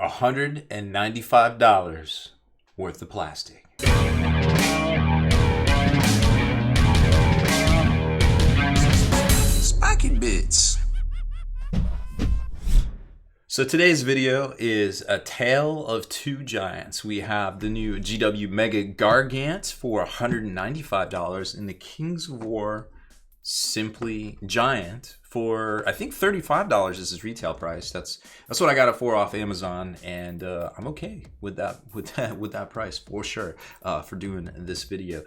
$195 worth of plastic. Spiky bits. So today's video is a tale of two giants. We have the new GW Mega-Gargant for $195 and the Kings of War Simply Giant for, I think, $35 is his retail price. That's what I got it for off Amazon, and I'm okay with that price for sure for doing this video.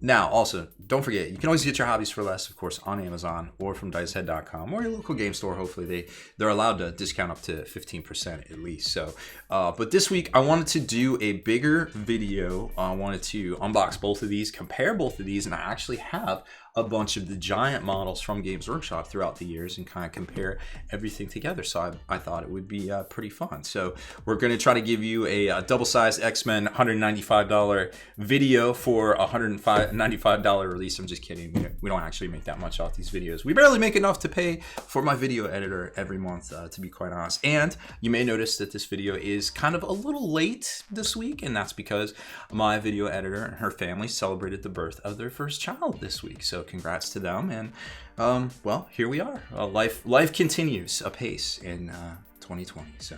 Now, also, don't forget, you can always get your hobbies for less, of course, on Amazon or from dicehead.com or your local game store. Hopefully, they're allowed to discount up to 15% at least. So, but this week, I wanted to do a bigger video. I wanted to unbox both of these, compare both of these, and I actually have a bunch of the giant models from Games Workshop throughout the years and kind of compare everything together. So I thought it would be pretty fun. So we're going to try to give you a double-sized X-Men $195 video for a $195 release. I'm just kidding. We don't actually make that much off these videos. We barely make enough to pay for my video editor every month, to be quite honest. And you may notice that this video is kind of a little late this week, and that's because my video editor and her family celebrated the birth of their first child this week. So congrats to them, and well, here we are. Life continues apace in 2020. So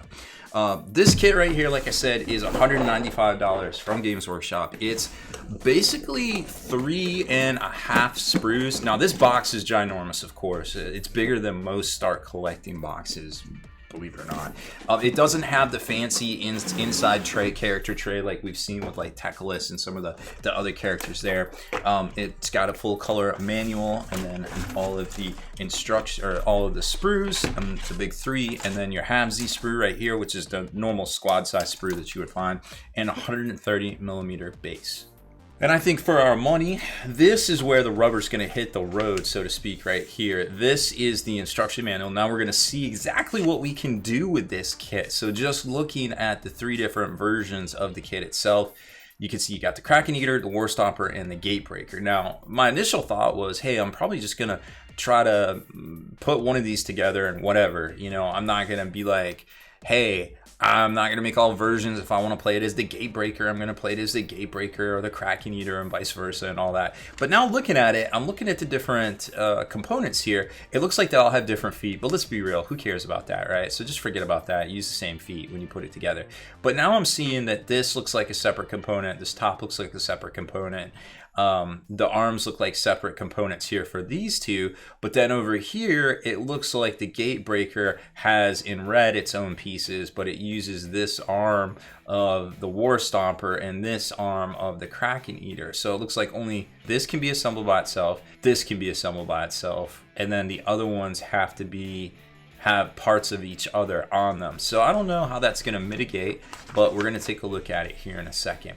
this kit right here, like I said, is $195 from Games Workshop. It's basically 3.5 sprues. Now this box is ginormous, of course. It's bigger than most start collecting boxes, believe it or not. It doesn't have the fancy inside tray, character tray, like we've seen with like Teclis and some of the other characters there. It's got a full color manual, and then all of the instructions, or all of the sprues, the big 3, and then your halvesy sprue right here, which is the normal squad size sprue that you would find, and 130mm base. And I think for our money, this is where the rubber's going to hit the road, so to speak, right here. This is the instruction manual. Now we're going to see exactly what we can do with this kit. So just looking at the 3 different versions of the kit itself, you can see you got the Kraken Eater, the War Stomper, and the Gatebreaker. Now, my initial thought was, hey, I'm probably just going to try to put one of these together and whatever. You know, I'm not going to be like, hey, I'm not going to make all versions. If I want to play it as the Gatebreaker, I'm going to play it as the Gatebreaker or the Kraken Eater and vice versa and all that. But now looking at it, I'm looking at the different components here. It looks like they all have different feet, but let's be real. Who cares about that, right? So just forget about that. Use the same feet when you put it together. But now I'm seeing that this looks like a separate component. This top looks like a separate component. The arms look like separate components here for these two, but then over here it looks like the Gatebreaker has in red its own pieces, but it uses this arm of the War Stomper and this arm of the Kraken Eater. So it looks like only this can be assembled by itself, this can be assembled by itself, and then the other ones have to have parts of each other on them. So I don't know how that's going to mitigate, but we're going to take a look at it here in a second.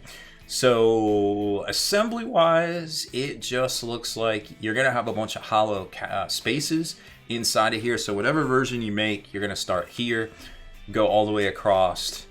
So assembly wise, it just looks like you're going to have a bunch of hollow spaces inside of here. So whatever version you make, you're going to start here, go all the way across,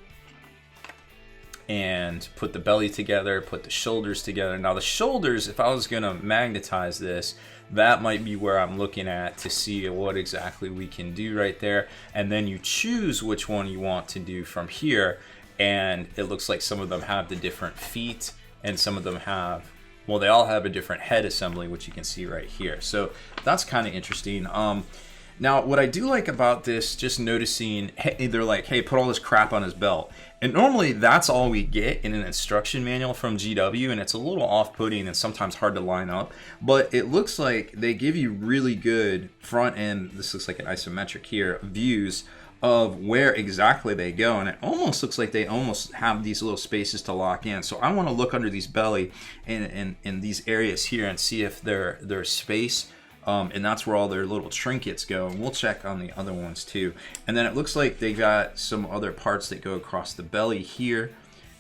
and put the belly together, put the shoulders together. Now the shoulders, if I was going to magnetize this, that might be where I'm looking at to see what exactly we can do right there. And then you choose which one you want to do from here. And it looks like some of them have the different feet, and some of them have, well, they all have a different head assembly, which you can see right here. So that's kind of interesting. Now, what I do like about this, just noticing, hey, they're like, hey, put all this crap on his belt. And normally that's all we get in an instruction manual from GW, and it's a little off-putting and sometimes hard to line up. But it looks like they give you really good front end, this looks like an isometric here, views of where exactly they go, and it almost looks like they almost have these little spaces to lock in. So I want to look under these belly and in these areas here and see if there's space, and that's where all their little trinkets go, and we'll check on the other ones too. And then it looks like they got some other parts that go across the belly here,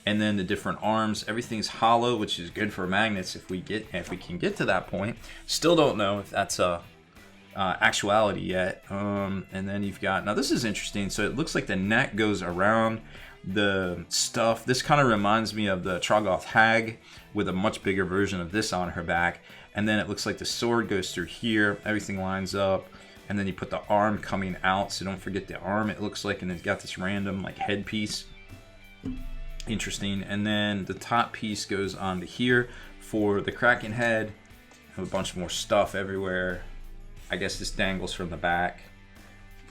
and then the different arms. Everything's hollow, which is good for magnets if we can get to that point. Still don't know if that's a actuality yet. And then you've got, now this is interesting, so it looks like the neck goes around the stuff. This kind of reminds me of the Troggoth Hag with a much bigger version of this on her back. And then it looks like the sword goes through here, everything lines up, And then you put the arm coming out, so don't forget the arm, it looks like, and it's got this random like headpiece. Interesting. And then the top piece goes onto here for the Kraken head. Have a bunch more stuff everywhere. I guess this dangles from the back.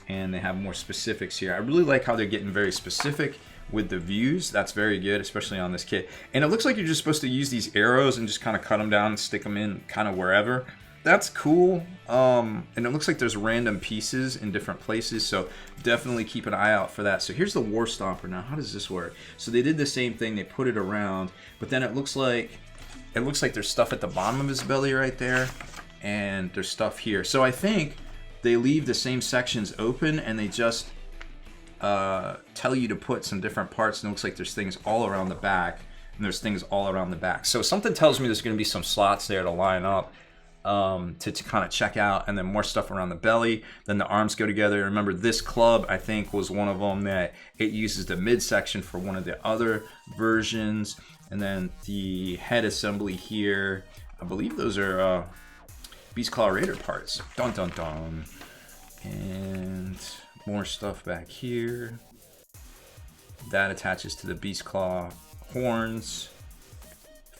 And they have more specifics here. I really like how they're getting very specific with the views. That's very good, especially on this kit. And it looks like you're just supposed to use these arrows and just kind of cut them down and stick them in kind of wherever. That's cool. And it looks like there's random pieces in different places, so definitely keep an eye out for that. So here's the War Stomper. Now, how does this work? So they did the same thing. They put it around, but then it looks like there's stuff at the bottom of his belly right there, and there's stuff here. So I think they leave the same sections open, and they just tell you to put some different parts, and it looks like there's things all around the back, and there's things all around the back. So something tells me there's going to be some slots there to line up to kind of check out, and then more stuff around the belly. Then the arms go together. Remember, this club, I think, was one of them that it uses the midsection for one of the other versions. And then the head assembly here, I believe those are Beast Claw Raider parts. Dun dun dun. And more stuff back here. That attaches to the Beast Claw horns.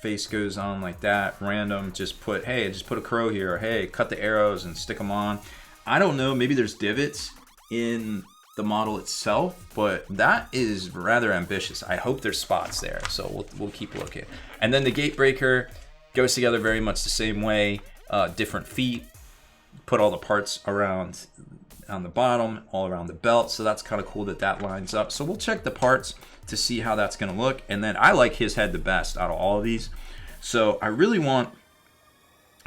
Face goes on like that, random. Just put a crow here, or hey, cut the arrows and stick them on. I don't know, maybe there's divots in the model itself, but that is rather ambitious. I hope there's spots there, so we'll keep looking. And then the gate breaker goes together very much the same way. Different feet, put all the parts around on the bottom, all around the belt, so that's kind of cool that lines up. So we'll check the parts to see how that's going to look. And then I like his head the best out of all of these, so I'm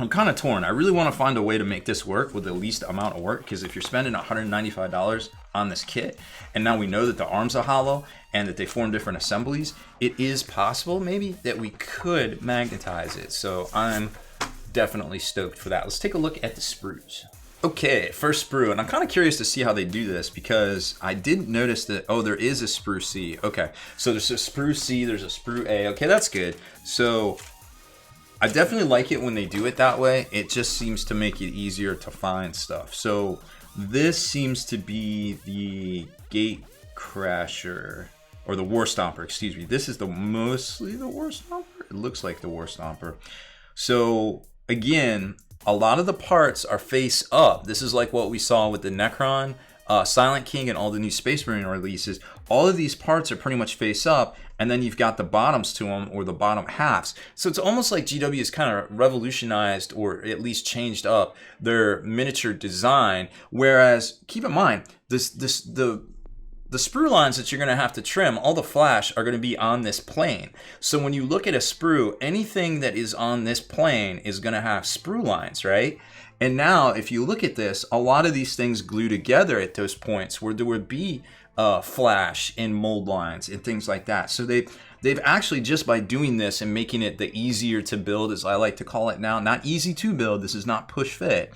kind of torn. I really want to find a way to make this work with the least amount of work, because if you're spending $195 on this kit, and now we know that the arms are hollow and that they form different assemblies, it is possible maybe that we could magnetize it. So I'm definitely stoked for that. Let's take a look at the sprues. Okay, first sprue, and I'm kind of curious to see how they do this, because I didn't notice that, oh, there is a sprue C. Okay, so there's a sprue C, there's a sprue A. Okay, that's good. So I definitely like it when they do it that way. It just seems to make it easier to find stuff. So this seems to be the Gate Crasher, or the War Stomper, excuse me. This is mostly the War Stomper? It looks like the War Stomper. So again, a lot of the parts are face up. This is like what we saw with the Necron, Silent King, and all the new Space Marine releases. All of these parts are pretty much face up, and then you've got the bottoms to them, or the bottom halves. So it's almost like GW has kind of revolutionized, or at least changed up their miniature design. Whereas, keep in mind, the sprue lines that you're going to have to trim, all the flash, are going to be on this plane. So when you look at a sprue, anything that is on this plane is going to have sprue lines, right? And now, if you look at this, a lot of these things glue together at those points where there would be flash and mold lines and things like that. So they've actually, just by doing this and making it the easier to build, as I like to call it now, not easy to build, this is not push fit,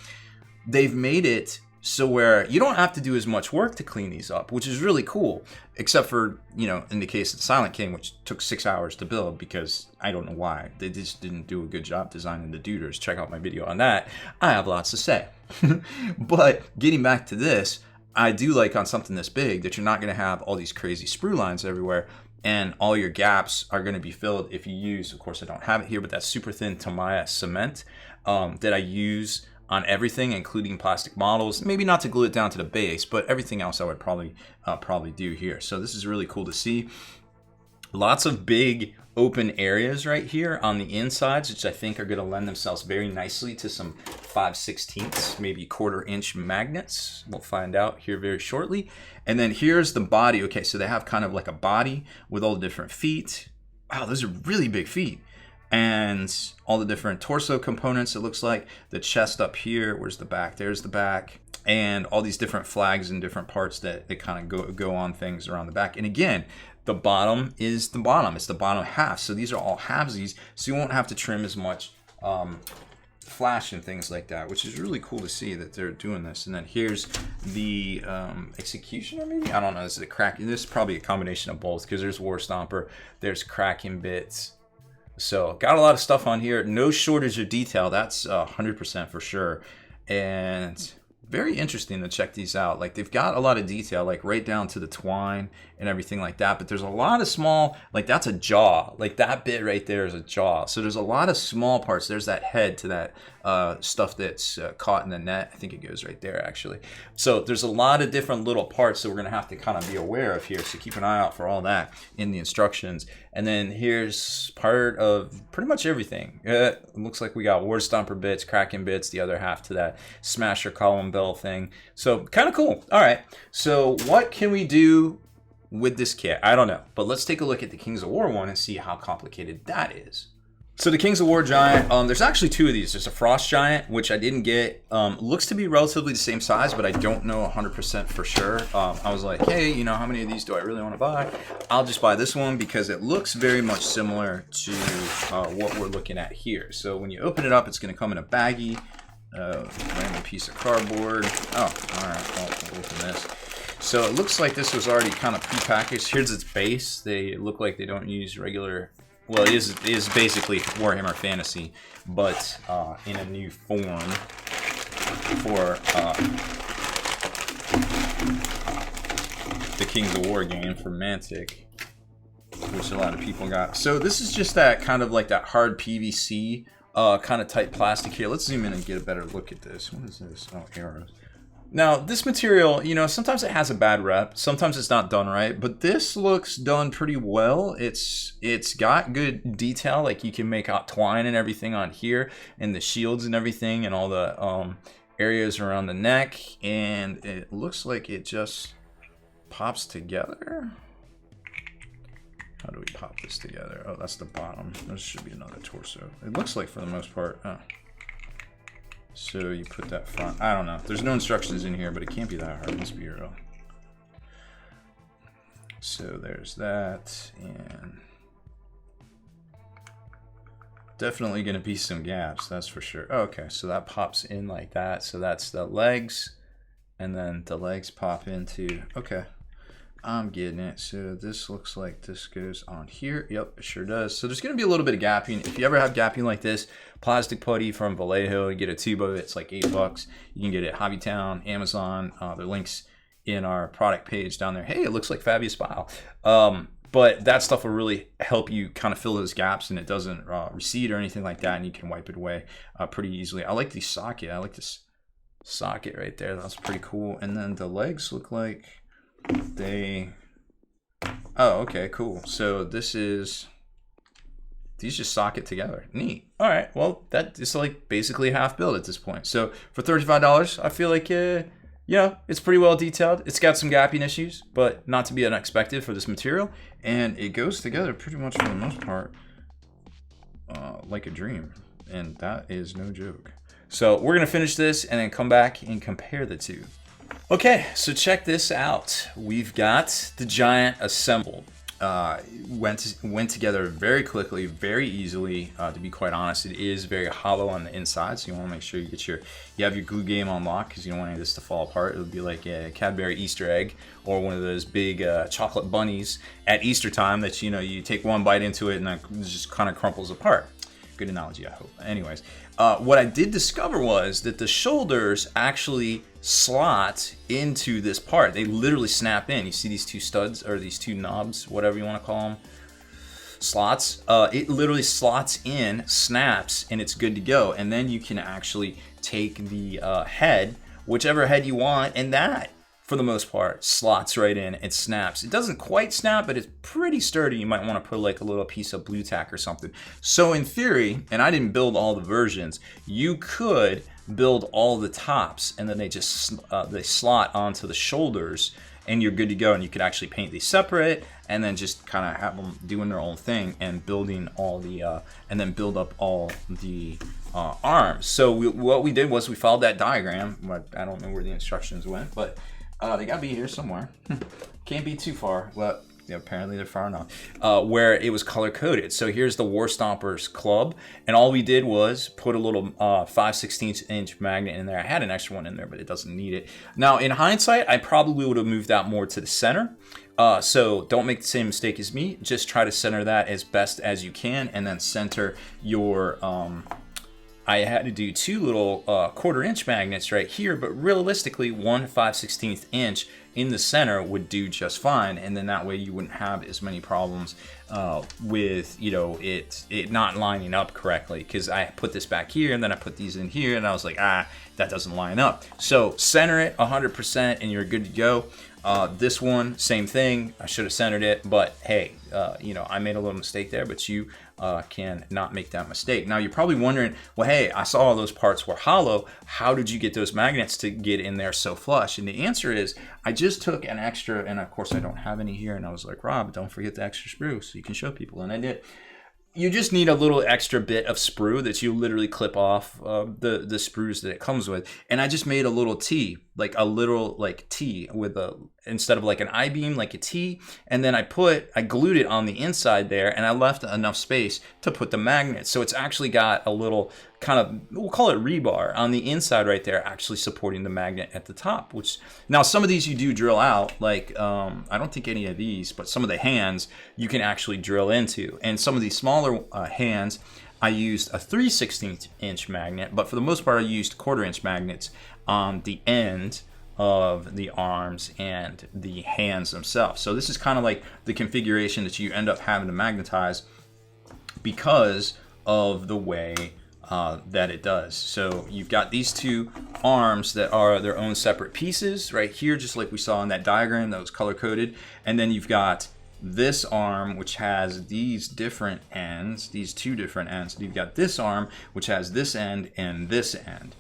they've made it so where you don't have to do as much work to clean these up, which is really cool, except for, in the case of the Silent King, which took 6 hours to build, because I don't know why. They just didn't do a good job designing the duders. Check out my video on that. I have lots to say. But getting back to this, I do like on something this big that you're not going to have all these crazy sprue lines everywhere, and all your gaps are going to be filled if you use, of course I don't have it here, but that super thin Tamiya cement that I use on everything, including plastic models. Maybe not to glue it down to the base, but everything else I would probably do here. So this is really cool to see. Lots of big open areas right here on the insides, which I think are going to lend themselves very nicely to some 5/16, maybe 1/4 inch magnets. We'll find out here very shortly. And then here's the body. Okay, so they have kind of like a body with all the different feet. Wow, those are really big feet. And all the different torso components, it looks like. The chest up here, where's the back? There's the back. And all these different flags and different parts that kind of go on things around the back. And again, the bottom is the bottom. It's the bottom half. So these are all halvesies, so you won't have to trim as much flash and things like that, which is really cool to see that they're doing this. And then here's the executioner, maybe? I don't know. This is a crack. This is probably a combination of both, because there's War Stomper, there's cracking bits. So got a lot of stuff on here. No shortage of detail. That's 100% for sure. And very interesting to check these out. Like they've got a lot of detail, like right down to the twine and everything like that. But there's a lot of small, like that's a jaw. Like that bit right there is a jaw. So there's a lot of small parts. There's that head to that stuff that's caught in the net. I think it goes right there actually. So there's a lot of different little parts that we're gonna have to kind of be aware of here. So keep an eye out for all that in the instructions. And then here's part of pretty much everything. It looks like we got War Stomper bits, Kraken bits, the other half to that Smasher column bell thing. So kind of cool. All right. So what can we do with this kit? I don't know. But let's take a look at the Kings of War one and see how complicated that is. So the Kings of War Giant, there's actually two of these. There's a Frost Giant, which I didn't get. Looks to be relatively the same size, but I don't know 100% for sure. I was like, hey, you know, how many of these do I really want to buy? I'll just buy this one because it looks very much similar to what we're looking at here. So when you open it up, it's going to come in a baggie, random piece of cardboard. Oh, all right, I'll open this. So it looks like this was already kind of pre-packaged. Here's its base. They look like they don't use regular... Well, it is basically Warhammer Fantasy, but in a new form for the Kings of War game for Mantic, which a lot of people got. So this is just that kind of like that hard PVC kind of type plastic here. Let's zoom in and get a better look at this. What is this? Oh, arrows. Now, this material, you know, sometimes it has a bad rep. Sometimes it's not done right, but this looks done pretty well. It's got good detail. Like you can make out twine and everything on here and the shields and everything and all the areas around the neck. And it looks like it just pops together. How do we pop this together? Oh, that's the bottom. There should be another torso. It looks like for the most part. Oh. So you put that front. I don't know. There's no instructions in here, but it can't be that hard. It must be real. So there's that, and definitely going to be some gaps. That's for sure. Okay, so that pops in like that. So that's the legs, and then the legs pop into. Okay, I'm getting it. So this looks like this goes on here. Yep, it sure does. So there's going to be a little bit of gapping. If you ever have gapping like this, plastic putty from Vallejo, you get a tube of it. It's like $8. You can get it at Hobbytown, Amazon. There are links in our product page down there. Hey, it looks like Fabius Bile. But that stuff will really help you kind of fill those gaps, and it doesn't recede or anything like that, and you can wipe it away pretty easily. I like the socket. I like this socket right there. That's pretty cool. And then the legs look like they... Oh, okay, cool. So this is... These just socket together. Neat. All right. Well, that is like basically half built at this point. So for $35, I feel like, you know, it's pretty well detailed. It's got some gapping issues, but not to be unexpected for this material. And it goes together pretty much for the most part like a dream. And that is no joke. So we're going to finish this and then come back and compare the two. Okay, so check this out. We've got the Giant assembled. Went together very quickly, very easily. To be quite honest, it is very hollow on the inside, so you want to make sure you have your glue game on lock because you don't want any of this to fall apart. It would be like a Cadbury Easter egg or one of those big chocolate bunnies at Easter time that you take one bite into it and it just kind of crumples apart. Good analogy, I hope. Anyways, what I did discover was that the shoulders actually slot into this part. They literally snap in. You see these two studs, or these two knobs, whatever you want to call them, slots. It literally slots in, snaps, and it's good to go. And then you can actually take the head, whichever head you want, and that, for the most part, slots right in and snaps. It doesn't quite snap, but it's pretty sturdy. You might want to put like a little piece of blue tack or something. So in theory, and I didn't build all the versions, you could build all the tops and then they just they slot onto the shoulders and you're good to go. And you could actually paint these separate and then just kind of have them doing their own thing and building all the and then build up all the arms. So what we did was we followed that diagram. I don't know where the instructions went, but they gotta be here somewhere. Can't be too far. Well, yeah, apparently they're far enough. Where it was color coded. So here's the War Stompers club, and all we did was put a little 5/16" magnet in there. I had an extra one in there, but it doesn't need it. Now, in hindsight, I probably would have moved that more to the center. So don't make the same mistake as me. Just try to center that as best as you can, and then center your I had to do two little 1/4 inch magnets right here, but realistically 1 5/16 inch in the center would do just fine, and then that way you wouldn't have as many problems with, you know, it not lining up correctly, because I put this back here and then I put these in here and I was like, that doesn't line up. So center it 100% and you're good to go. This one, same thing. I should have centered it, but hey, you know, I made a little mistake there, but you can not make that mistake. Now you're probably wondering, well, hey, I saw all those parts were hollow. How did you get those magnets to get in there so flush? And the answer is, I just took an extra, and of course I don't have any here, and I was like, Rob, don't forget the extra sprue so you can show people, and I did. You just need a little extra bit of sprue that you literally clip off the sprues that it comes with. And I just made a little T, like a little like T with a, instead of like an I-beam, like a T. And then I glued it on the inside there, and I left enough space to put the magnet. So it's actually got a little kind of, we'll call it rebar on the inside right there, actually supporting the magnet at the top. Which, now some of these you do drill out, like I don't think any of these, but some of the hands you can actually drill into. And some of these smaller hands, I used a 3/16 inch magnet, but for the most part I used 1/4 inch magnets on the end of the arms and the hands themselves. So this is kind of like the configuration that you end up having to magnetize because of the way that it does. So you've got these two arms that are their own separate pieces right here, just like we saw in that diagram that was color coded. And then you've got this arm, which has these different ends, these two different ends. And you've got this arm, which has this end and this end.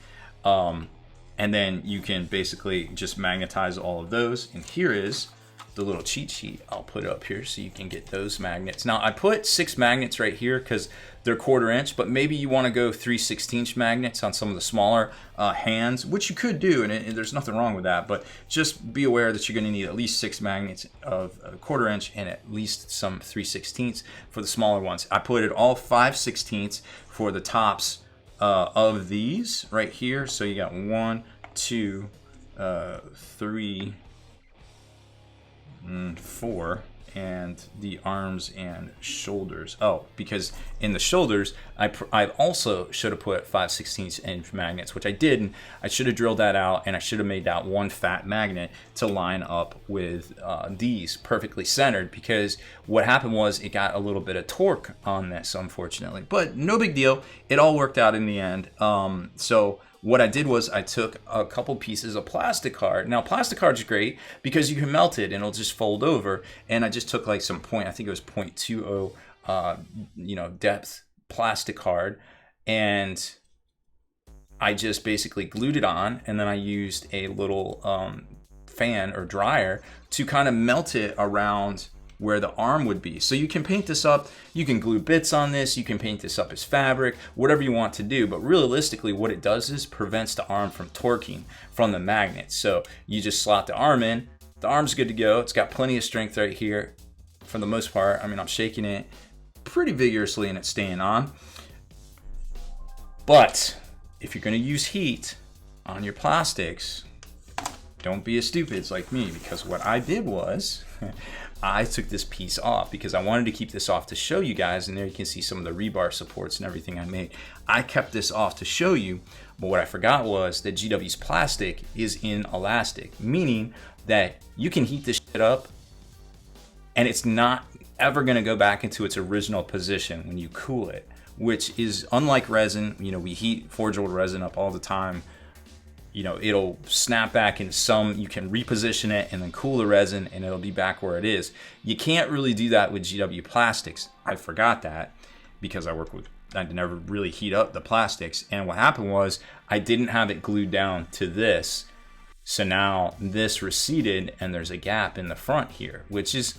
And then you can basically just magnetize all of those. And here is the little cheat sheet. I'll put it up here so you can get those magnets. Now I put 6 magnets right here because they're 1/4 inch, but maybe you want to go 3/16 magnets on some of the smaller hands, which you could do, and there's nothing wrong with that. But just be aware that you're going to need at least 6 magnets of 1/4 inch and at least some 3/16 for the smaller ones. I put it all 5/16 for the tops of these right here. So you got 1, 2, 3, 4, and the arms and shoulders. Oh, because in the shoulders, I also should have put 5/16 inch magnets, which I didn't. I should have drilled that out, and I should have made that one fat magnet to line up with these perfectly centered, because what happened was it got a little bit of torque on this, unfortunately. But no big deal. It all worked out in the end. So what I did was I took a couple pieces of plastic card. Now plastic card is great because you can melt it and it'll just fold over. And I just took like some I think it was 0.20, you know, depth plastic card, and I just basically glued it on. And then I used a little fan or dryer to kind of melt it around where the arm would be. So you can paint this up, you can glue bits on this, you can paint this up as fabric, whatever you want to do. But realistically, what it does is prevents the arm from torquing from the magnet. So you just slot the arm in, the arm's good to go. It's got plenty of strength right here for the most part. I mean, I'm shaking it pretty vigorously and it's staying on. But if you're gonna use heat on your plastics, don't be as stupid like me, because what I did was I took this piece off because I wanted to keep this off to show you guys, and there you can see some of the rebar supports and everything I made. I kept this off to show you, but what I forgot was that GW's plastic is inelastic, meaning that you can heat this shit up and it's not ever gonna go back into its original position when you cool it, which is unlike resin. You know, we heat forge old resin up all the time. You know, it'll snap back into some, you can reposition it and then cool the resin and it'll be back where it is. You can't really do that with GW plastics. I forgot that because I never really heat up the plastics. And what happened was I didn't have it glued down to this. So now this receded and there's a gap in the front here, which is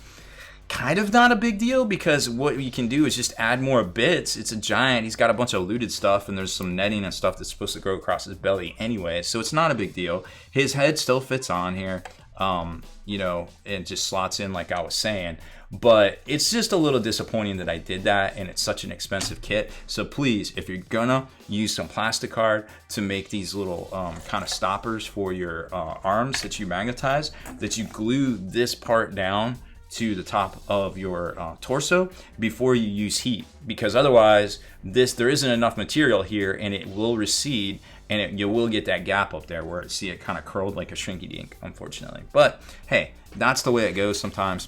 kind of not a big deal because what you can do is just add more bits. It's a giant. He's got a bunch of luted stuff and there's some netting and stuff that's supposed to go across his belly anyway. So it's not a big deal. His head still fits on here. You know, it just slots in like I was saying. But it's just a little disappointing that I did that, and it's such an expensive kit. So please, if you're gonna use some plastic card to make these little kind of stoppers for your arms that you magnetize, that you glue this part down to the top of your torso before you use heat, because otherwise there isn't enough material here and it will recede, and you will get that gap up there where see it kind of curled like a shrinky dink, unfortunately. But hey, that's the way it goes sometimes.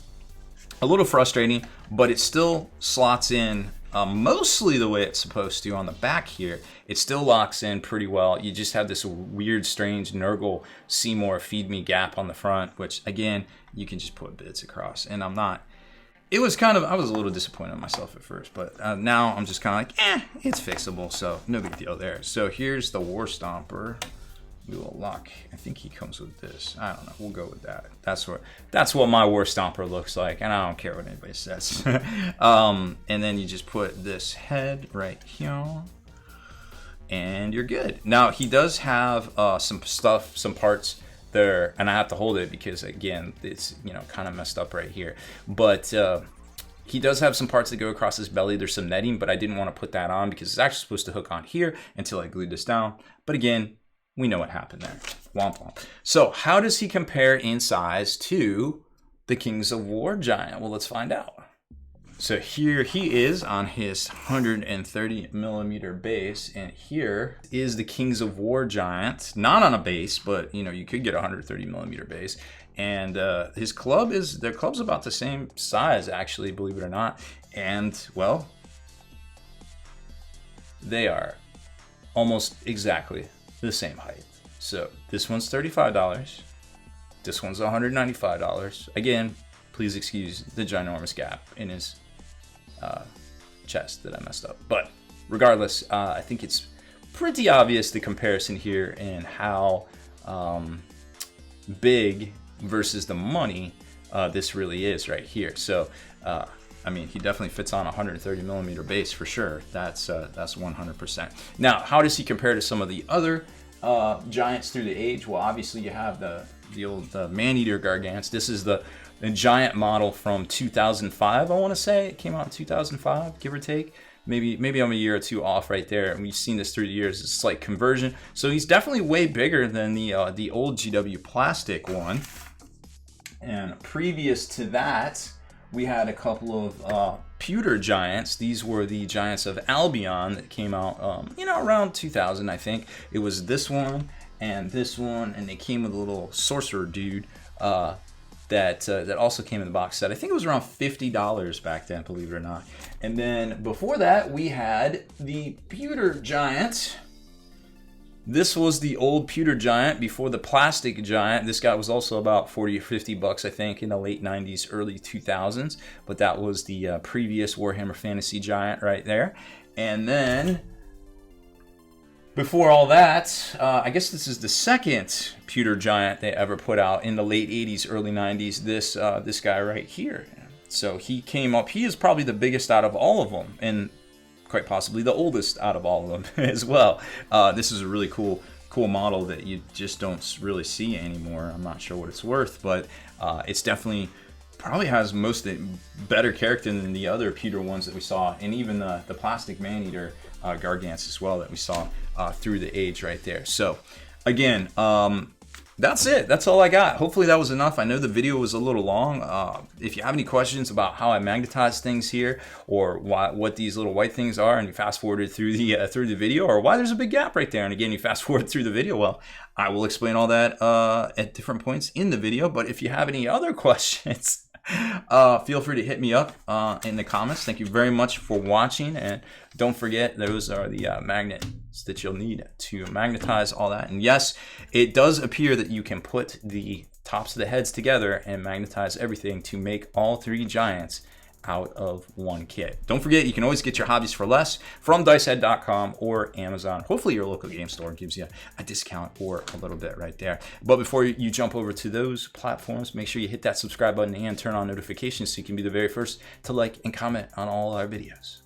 A little frustrating, but it still slots in mostly the way it's supposed to on the back here. It still locks in pretty well. You just have this weird, strange Nurgle Seymour feed me gap on the front, which again, you can just put bits across. And I'm not, I was a little disappointed in myself at first, but now I'm just kind of like, it's fixable, so no big deal there. So here's the War Stomper. We will lock. I think he comes with this. I don't know. We'll go with that. That's what my War Stomper looks like, and I don't care what anybody says. And then you just put this head right here, and you're good. Now he does have some stuff, some parts there, and I have to hold it because again, it's kind of messed up right here. But he does have some parts that go across his belly. There's some netting, but I didn't want to put that on because it's actually supposed to hook on here until I glued this down. But again, we know what happened there. Womp womp. So how does he compare in size to the Kings of War Giant? Well, let's find out. So here he is on his 130 millimeter base, and here is the Kings of War Giant, not on a base, but you could get a 130 millimeter base. And his their club's about the same size, actually, believe it or not. And well, they are almost exactly the same height. So this one's $35. This one's $195. Again, please excuse the ginormous gap in his chest that I messed up. But regardless, I think it's pretty obvious the comparison here and how big versus the money this really is right here. So I mean, he definitely fits on a 130 millimeter base for sure. That's 100%. Now, how does he compare to some of the other giants through the age? Well, obviously you have the old man-eater Gargants. This is the giant model from 2005. I want to say it came out in 2005, give or take. Maybe I'm a year or two off right there, and we've seen this through the years. It's a slight conversion. So he's definitely way bigger than the old GW plastic one. And previous to that, we had a couple of Pewter Giants. These were the Giants of Albion that came out, around 2000, I think. It was this one and this one, and they came with a little sorcerer dude that also came in the box set. I think it was around $50 back then, believe it or not. And then before that, we had the Pewter Giant. This was the old Pewter Giant before the plastic Giant. This guy was also about 40 or 50 bucks, I think, in the late 90s, early 2000s. But that was the previous Warhammer Fantasy Giant right there. And then before all that, I guess this is the second Pewter Giant they ever put out in the late 80s, early 90s. This guy right here. So he came up. He is probably the biggest out of all of them, and quite possibly the oldest out of all of them as well. This is a really cool model that you just don't really see anymore. I'm not sure what it's worth, but it's definitely probably has better character than the other Pewter ones that we saw, and even the plastic man-eater Gargants as well that we saw through the age right there. So again, that's it. That's all I got. Hopefully that was enough. I know the video was a little long. If you have any questions about how I magnetize things here, or what these little white things are, and you fast forwarded through the video, or why there's a big gap right there, and again you fast forward through the video, well, I will explain all that at different points in the video. But if you have any other questions, feel free to hit me up in the comments. Thank you very much for watching, and don't forget, those are the magnets that you'll need to magnetize all that. And yes, it does appear that you can put the tops of the heads together and magnetize everything to make all three giants out of one kit. Don't forget, you can always get your hobbies for less from dicehead.com or Amazon. Hopefully your local game store gives you a discount or a little bit right there. But before you jump over to those platforms, make sure you hit that subscribe button and turn on notifications so you can be the very first to like and comment on all our videos.